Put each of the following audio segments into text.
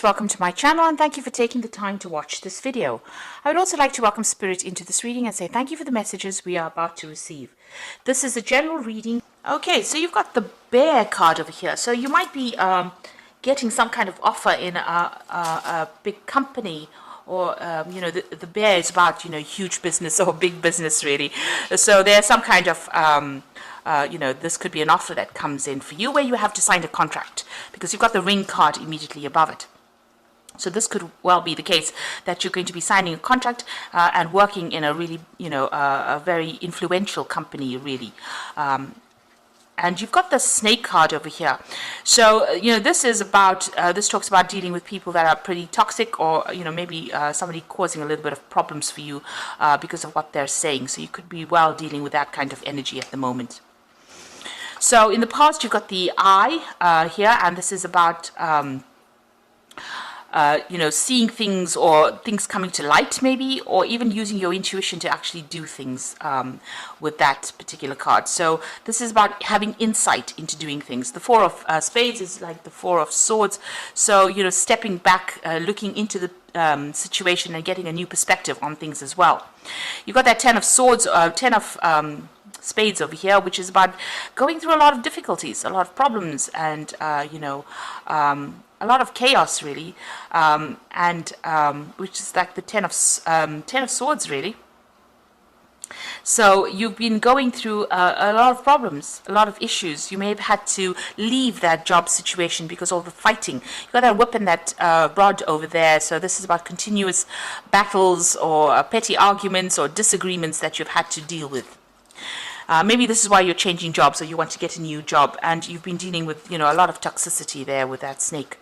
Welcome to my channel and thank you for taking the time to watch this video. I would also like to welcome Spirit into this reading and say thank you for the messages we are about to receive. This is a general reading. Okay, so you've got the Bear card over here. So you might be getting some kind of offer in a big company, or the Bear is about huge business or big business really. So there's some kind of this could be an offer that comes in for you where you have to sign a contract because you've got the Ring card immediately above it. So this could well be the case that you're going to be signing a contract and working in a really, a very influential company, really. And you've got the Snake card over here. So, this is about, this talks about dealing with people that are pretty toxic, or, maybe somebody causing a little bit of problems for you because of what they're saying. So you could be well dealing with that kind of energy at the moment. So in the past, you've got the Eye here, and this is about seeing things or things coming to light maybe, or even using your intuition to actually do things with that particular card. So this is about having insight into doing things. The Four of Spades is like the Four of Swords. So, stepping back, looking into the situation and getting a new perspective on things as well. You've got that Ten of Swords, Ten of Spades over here, which is about going through a lot of difficulties, a lot of problems, and a lot of chaos really, which is like the Ten of Swords really. So you've been going through a lot of problems, a lot of issues. You may have had to leave that job situation because of the fighting. You've got that whip and that rod over there. So this is about continuous battles or petty arguments or disagreements that you've had to deal with. Maybe this is why you're changing jobs, or you want to get a new job, and you've been dealing with, a lot of toxicity there with that Snake.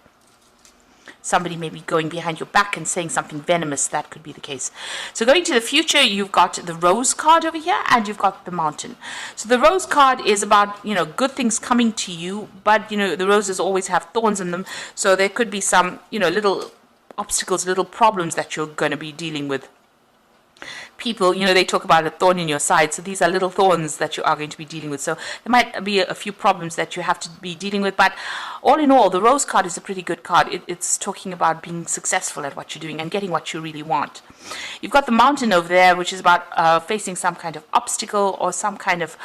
Somebody may be going behind your back and saying something venomous. That could be the case. So going to the future, you've got the Rose card over here, and you've got the Mountain. So the Rose card is about, good things coming to you, but, the roses always have thorns in them. So there could be some, little obstacles, little problems that you're going to be dealing with. People, they talk about a thorn in your side. So these are little thorns that you are going to be dealing with. So there might be a few problems that you have to be dealing with. But all in all, the Rose card is a pretty good card. It's talking about being successful at what you're doing and getting what you really want. You've got the Mountain over there, which is about facing some kind of obstacle or some kind of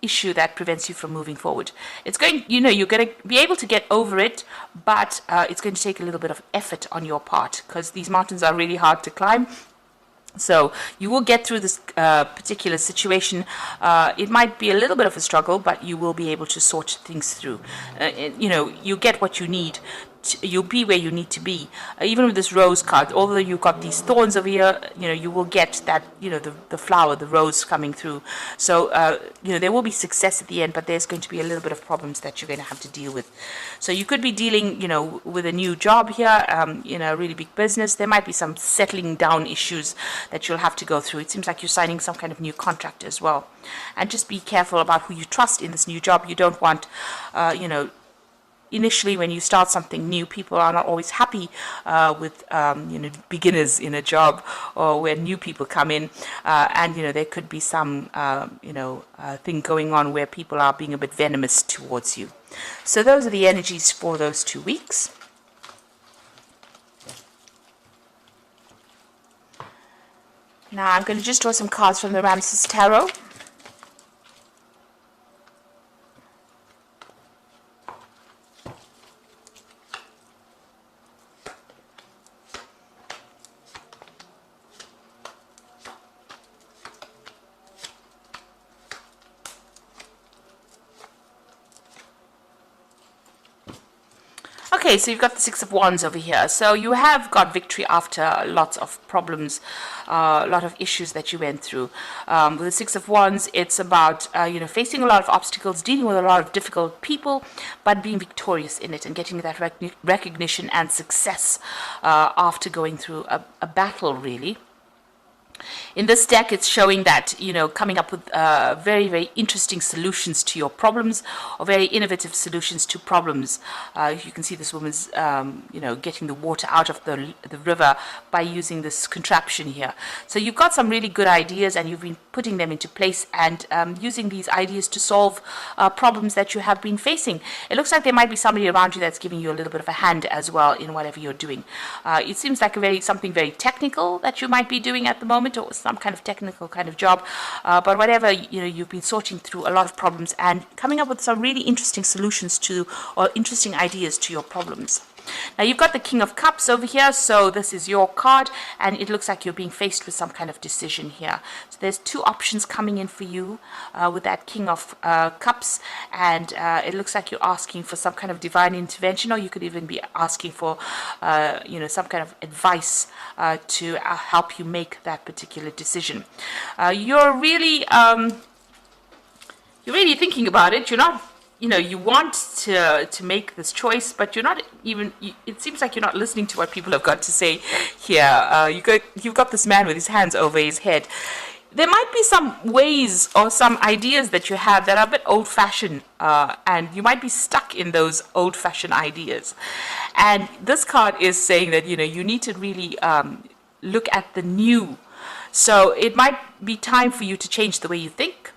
issue that prevents you from moving forward. It's going, you're going to be able to get over it, but it's going to take a little bit of effort on your part because these mountains are really hard to climb. So you will get through this particular situation. It might be a little bit of a struggle, but you will be able to sort things through. You get what you need. You'll be where you need to be. Even with this Rose card, although you've got these thorns over here, you will get that, the flower, the rose coming through. So, there will be success at the end, but there's going to be a little bit of problems that you're going to have to deal with. So you could be dealing, with a new job here, a really big business. There might be some settling down issues that you'll have to go through. It seems like you're signing some kind of new contract as well. And just be careful about who you trust in this new job. You don't want, initially, when you start something new, people are not always happy with beginners in a job, or when new people come in, and there could be some thing going on where people are being a bit venomous towards you. So those are the energies for those 2 weeks. Now I'm going to just draw some cards from the Ramses Tarot. Okay, so you've got the Six of Wands over here. So you have got victory after lots of problems, a lot of issues that you went through. With the Six of Wands, it's about, facing a lot of obstacles, dealing with a lot of difficult people, but being victorious in it and getting that recognition and success after going through a battle, really. In this deck, it's showing that, coming up with very, very interesting solutions to your problems, or very innovative solutions to problems. You can see this woman's, getting the water out of the river by using this contraption here. So you've got some really good ideas, and you've been putting them into place and using these ideas to solve problems that you have been facing. It looks like there might be somebody around you that's giving you a little bit of a hand as well in whatever you're doing. It seems like something very technical that you might be doing at the moment, or some kind of technical kind of job, but whatever, you've been sorting through a lot of problems and coming up with some really interesting solutions to, or interesting ideas to your problems. Now you've got the King of Cups over here, so this is your card, and it looks like you're being faced with some kind of decision here. So there's two options coming in for you with that King of Cups, and it looks like you're asking for some kind of divine intervention, or you could even be asking for, some kind of advice to help you make that particular decision. You're really thinking about it. You're not. You want to make this choice, but you're not even, it seems like you're not listening to what people have got to say here. You've got this man with his hands over his head. There might be some ways or some ideas that you have that are a bit old-fashioned, and you might be stuck in those old-fashioned ideas. And this card is saying that, you need to really look at the new. So it might be time for you to change the way you think,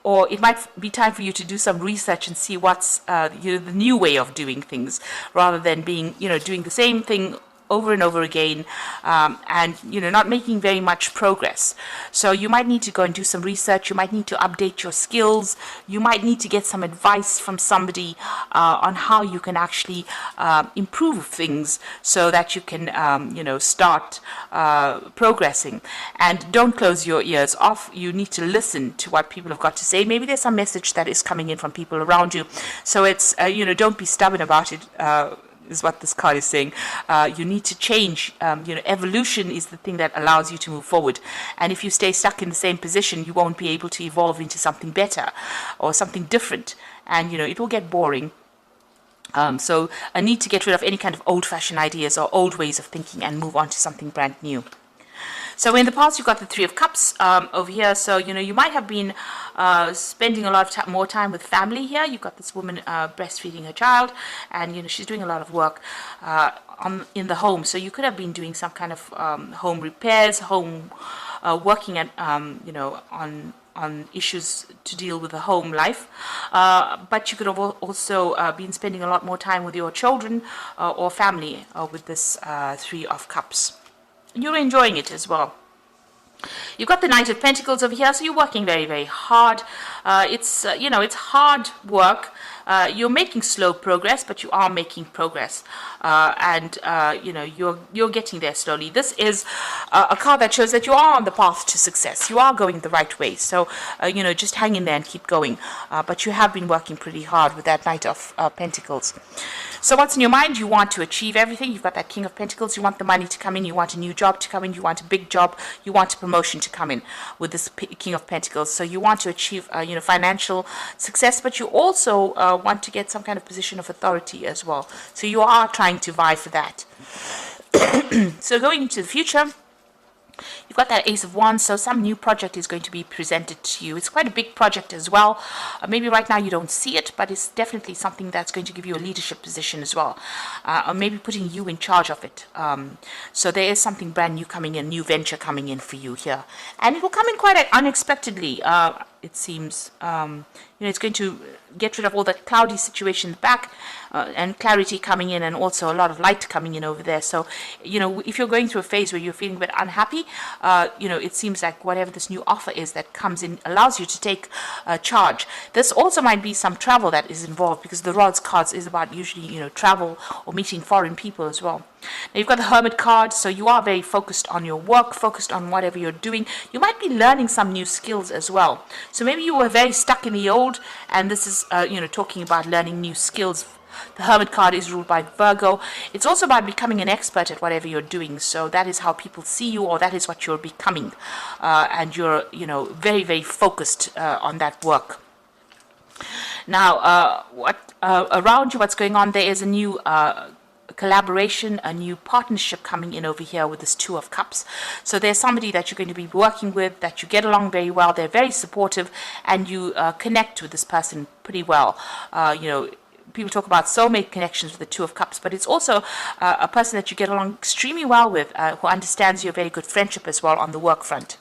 or it might be time for you to do some research and see what's the new way of doing things, rather than being doing the same thing over and over again, and not making very much progress. So you might need to go and do some research. You might need to update your skills. You might need to get some advice from somebody on how you can actually improve things, so that you can start progressing. And don't close your ears off. You need to listen to what people have got to say. Maybe there's some message that is coming in from people around you. So it's don't be stubborn about it. Is what this card is saying. You need to change. Evolution is the thing that allows you to move forward. And if you stay stuck in the same position, you won't be able to evolve into something better or something different. And, it will get boring. So I need to get rid of any kind of old-fashioned ideas or old ways of thinking and move on to something brand new. So in the past, you've got the Three of Cups over here. So, you might have been spending a lot of more time with family here. You've got this woman breastfeeding her child, and, she's doing a lot of work in the home. So you could have been doing some kind of home repairs, working at, on issues to deal with the home life. But you could have also been spending a lot more time with your children or family with this Three of Cups. You're enjoying it as well. You've got the Knight of Pentacles over here, so you're working very, very hard. It's hard work. You're making slow progress, but you are making progress, and you're getting there slowly. This is a card that shows that you are on the path to success. You are going the right way. So just hang in there and keep going. But you have been working pretty hard with that Knight of Pentacles. So what's in your mind? You want to achieve everything. You've got that King of Pentacles. You want the money to come in. You want a new job to come in. You want a big job. You want a promotion to come in with this King of Pentacles. So you want to achieve, financial success, but you also want to get some kind of position of authority as well. So you are trying to vie for that. So going into the future, you've got that Ace of Wands, so some new project is going to be presented to you. It's quite a big project as well. Maybe right now you don't see it, but it's definitely something that's going to give you a leadership position as well. Or maybe putting you in charge of it. So there is something brand new coming in, new venture coming in for you here. And it will come in quite unexpectedly. It seems, it's going to get rid of all that cloudy situation back, and clarity coming in, and also a lot of light coming in over there. So, if you're going through a phase where you're feeling a bit unhappy, it seems like whatever this new offer is that comes in allows you to take charge. This also might be some travel that is involved, because the Rods cards is about usually, travel or meeting foreign people as well. Now you've got the Hermit card, so you are very focused on your work, focused on whatever you're doing. You might be learning some new skills as well. So maybe you were very stuck in the old, and this is, talking about learning new skills. The Hermit card is ruled by Virgo. It's also about becoming an expert at whatever you're doing. So that is how people see you, or that is what you're becoming. And you're, very, very focused on that work. Now, around you, what's going on? There is a new collaboration, a new partnership coming in over here with this Two of Cups. So there's somebody that you're going to be working with, that you get along very well, they're very supportive, and you connect with this person pretty well. People talk about soulmate connections with the Two of Cups, but it's also a person that you get along extremely well with, who understands your very good friendship as well on the work front.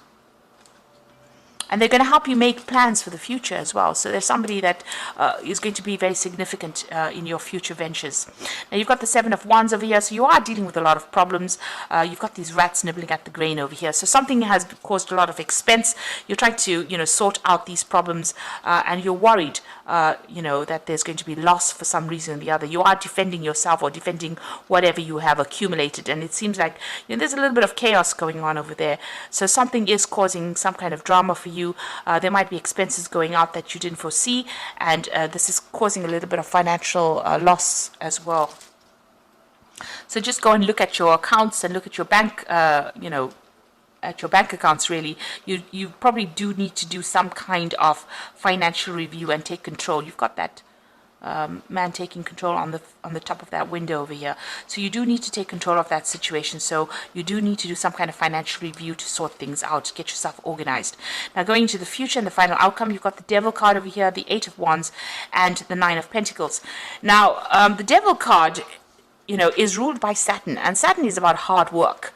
And they're going to help you make plans for the future as well. So there's somebody that is going to be very significant in your future ventures. Now you've got the Seven of Wands over here, so you are dealing with a lot of problems. You've got these rats nibbling at the grain over here. So something has caused a lot of expense. You're trying to, sort out these problems, and you're worried, that there's going to be loss for some reason or the other. You are defending yourself or defending whatever you have accumulated, and it seems like there's a little bit of chaos going on over there. So something is causing some kind of drama for you. There might be expenses going out that you didn't foresee, and this is causing a little bit of financial loss as well. So just go and look at your accounts and look at your bank, at your bank accounts. Really, you probably do need to do some kind of financial review and take control. You've got that man taking control on the top of that window over here. So you do need to take control of that situation. So you do need to do some kind of financial review to sort things out, get yourself organized. Now going into the future and the final outcome, you've got the Devil card over here, the Eight of Wands, and the Nine of Pentacles. Now the Devil card, is ruled by Saturn, and Saturn is about hard work.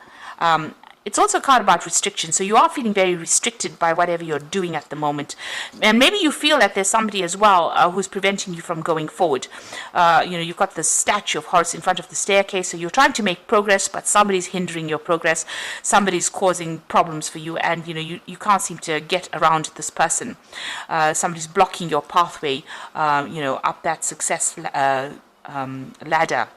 It's also a card about restriction, so you are feeling very restricted by whatever you're doing at the moment. And maybe you feel that there's somebody as well who's preventing you from going forward. You've got the statue of Horus in front of the staircase, so you're trying to make progress, but somebody's hindering your progress. Somebody's causing problems for you, and you can't seem to get around this person. Somebody's blocking your pathway, up that success ladder.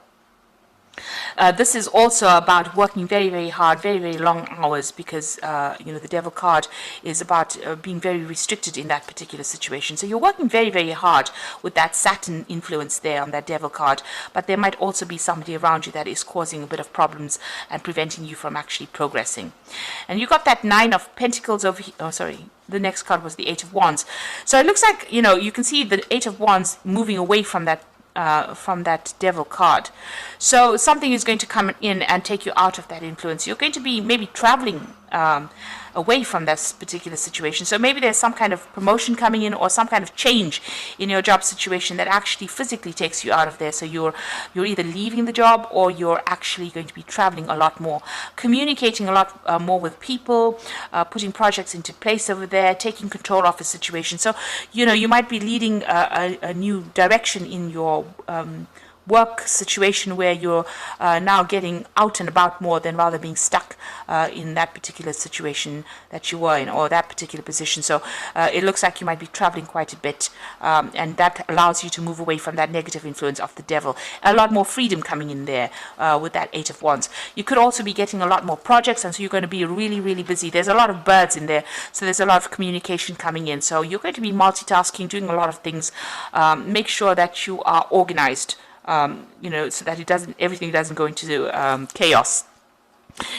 This is also about working very, very hard, very, very long hours, because the Devil card is about being very restricted in that particular situation. So you're working very, very hard with that Saturn influence there on that Devil card, but there might also be somebody around you that is causing a bit of problems and preventing you from actually progressing. And you got that Nine of Pentacles over here. Oh, sorry. The next card was the Eight of Wands. So it looks like, you can see the Eight of Wands moving away from that Devil card. So something is going to come in and take you out of that influence. You're going to be maybe traveling away from this particular situation. So maybe there's some kind of promotion coming in, or some kind of change in your job situation that actually physically takes you out of there. So you're either leaving the job, or you're actually going to be traveling a lot more, communicating a lot more with people, putting projects into place over there, taking control of a situation. So you might be leading a new direction in your work situation, where you're now getting out and about more than rather being stuck in that particular situation that you were in, or that particular position. So it looks like you might be traveling quite a bit, and that allows you to move away from that negative influence of the Devil. A lot more freedom coming in there with that Eight of Wands. You could also be getting a lot more projects, and so you're going to be really, really busy. There's a lot of birds in there, so there's a lot of communication coming in. So you're going to be multitasking, doing a lot of things. Make sure that you are organized, so that everything doesn't go into chaos.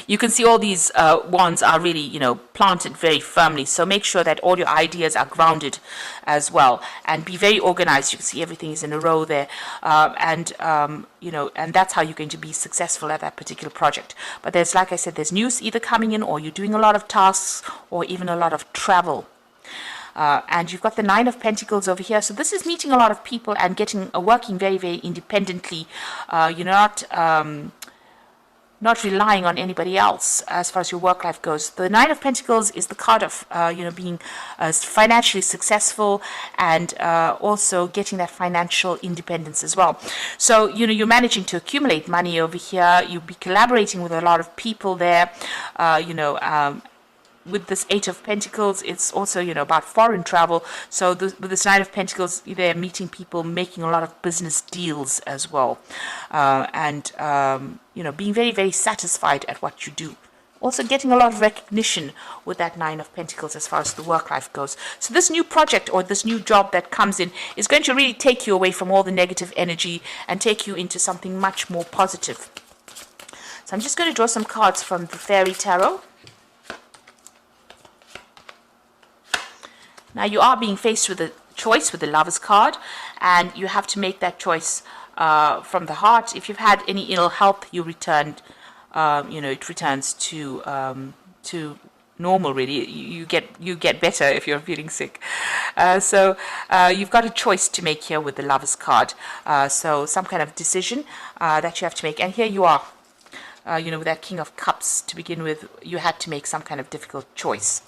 You can see all these wands are really, planted very firmly. So make sure that all your ideas are grounded as well, and be very organized. You can see everything is in a row there, and that's how you're going to be successful at that particular project. But there's, like I said, there's news either coming in, or you're doing a lot of tasks, or even a lot of travel. And you've got the Nine of Pentacles over here. So this is meeting a lot of people and working very, very independently. You're not relying on anybody else as far as your work life goes. The Nine of Pentacles is the card of being financially successful, and also getting that financial independence as well. So you're managing to accumulate money over here. You'll be collaborating with a lot of people there. With this Eight of Pentacles, it's also, about foreign travel. So with this Nine of Pentacles, they're meeting people, making a lot of business deals as well. And being very, very satisfied at what you do. Also getting a lot of recognition with that Nine of Pentacles as far as the work life goes. So this new project, or this new job that comes in, is going to really take you away from all the negative energy and take you into something much more positive. So I'm just going to draw some cards from the Fairy Tarot. Now you are being faced with a choice with the Lovers card, and you have to make that choice from the heart. If you've had any ill health, you returned, it returns to normal. Really, you get better if you're feeling sick. So you've got a choice to make here with the Lovers card. So some kind of decision that you have to make, and here you are. With that King of Cups to begin with, you had to make some kind of difficult choice.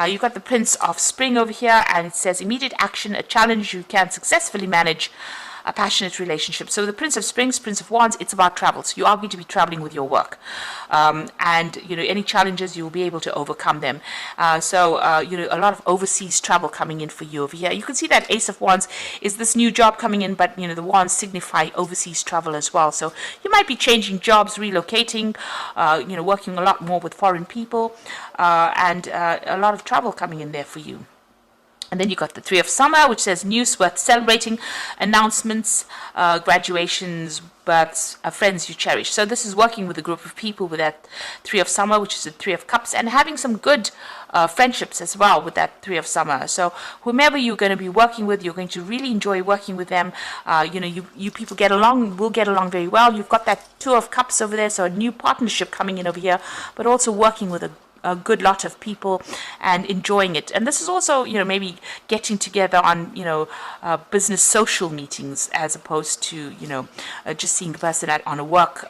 You've got the Prince of Spring over here, and it says immediate action, a challenge you can successfully manage, a passionate relationship. So the Prince of Springs, Prince of Wands, it's about travel. So you are going to be traveling with your work. And, any challenges, you'll be able to overcome them. So a lot of overseas travel coming in for you over here. You can see that Ace of Wands is this new job coming in, but, the wands signify overseas travel as well. So you might be changing jobs, relocating, working a lot more with foreign people, and a lot of travel coming in there for you. And then you got the Three of Summer, which says news worth celebrating, announcements, graduations, births, friends you cherish. So this is working with a group of people with that Three of Summer, which is the Three of Cups, and having some good friendships as well with that Three of Summer. So whomever you're going to be working with, you're going to really enjoy working with them. You people will get along very well. You've got that Two of Cups over there, so a new partnership coming in over here, but also working with a good lot of people and enjoying it. And this is also, maybe getting together on, business social meetings as opposed to, just seeing the person on a work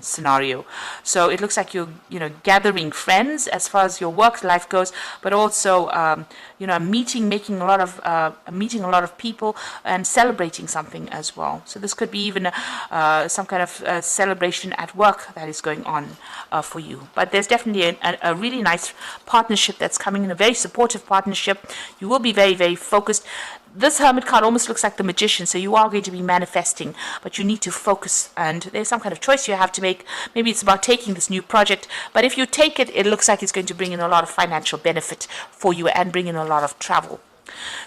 scenario. So it looks like you're, gathering friends as far as your work life goes, but also, meeting a lot of people and celebrating something as well. So this could be even some kind of celebration at work that is going on for you. But there's definitely a really nice partnership that's coming in, a very supportive partnership. You will be very, very focused. This Hermit card almost looks like the Magician, so you are going to be manifesting, but you need to focus, and there's some kind of choice you have to make. Maybe it's about taking this new project, but if you take it, it looks like it's going to bring in a lot of financial benefit for you and bring in a lot of travel.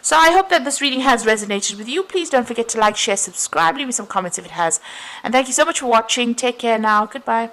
So I hope that this reading has resonated with you. Please don't forget to like, share, subscribe, leave me some comments if it has. And thank you so much for watching. Take care now. Goodbye.